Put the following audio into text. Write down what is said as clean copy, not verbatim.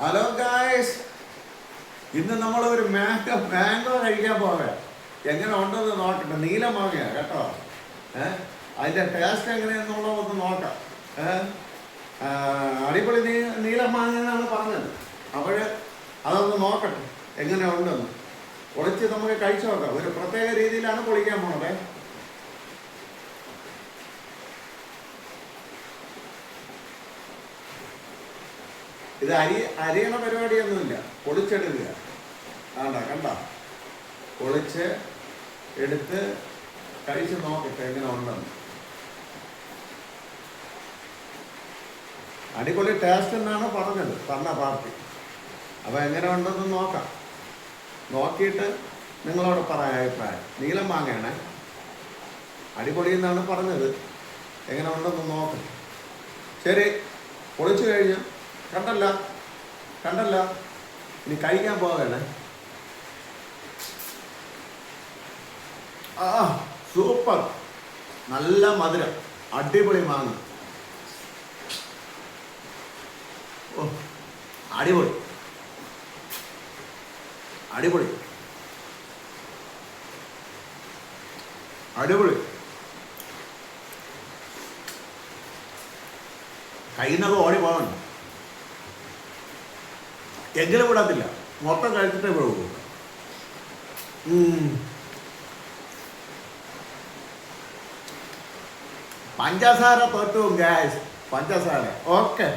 Hello guys, ഇന്ന് നമ്മൾ ഒരു മാംഗോ കഴിക്കാൻ പോവുക. എങ്ങനെ ഉണ്ടെന്ന് നോക്കട്ടെ. നീല മാങ്ങയാണ് കേട്ടോ. അതിൻ്റെ ടേസ്റ്റ് എങ്ങനെയാണെന്നുള്ളതൊന്ന് നോക്കാം. അടിപൊളി നീല മാങ്ങ എന്നാണ് പറഞ്ഞത്. അപ്പോൾ അതൊന്ന് നോക്കട്ടെ എങ്ങനെ ഉണ്ടെന്ന്. പൊളിച്ച് നമുക്ക് കഴിച്ചു നോക്കാം. ഒരു പ്രത്യേക രീതിയിലാണ് പൊളിക്കാൻ പോണത്. ഇത് അരിയണ പരിപാടിയൊന്നുമില്ല, പൊളിച്ചെടുക്കുക. കണ്ട പൊളിച്ച് എടുത്ത് കഴിച്ച് നോക്കട്ടെ എങ്ങനെ ഉണ്ടെന്ന്. അടിപൊളി ടേസ്റ്റ് എന്നാണ് പറഞ്ഞ പാർട്ടി. അപ്പോൾ എങ്ങനെ ഉണ്ടെന്ന് നോക്കാം. നോക്കിയിട്ട് നിങ്ങളോട് പറയാം അഭിപ്രായം. നീലം മാങ്ങയാണ്, അടിപൊളി എന്നാണ് പറഞ്ഞത്. എങ്ങനെ ഉണ്ടെന്ന് നോക്കാം. ശരി, പൊളിച്ചു കഴിഞ്ഞു. കണ്ടല്ല ഇനി കഴിക്കാൻ പോവുകയാണ്. സൂപ്പർ, നല്ല മധുരം, അടിപൊളി മാങ്ങ. അടിപൊളി അടിപൊളി അടിപൊളി. കഴിയുന്നത് ഓടി പോകണം. എങ്കിലും വിടത്തില്ല, മൊത്തം കഴിച്ചിട്ടേ പോകുള്ളൂ. പഞ്ചസാര തോറ്റും ഗ്യാസ്, പഞ്ചസാര. ഓക്കെ.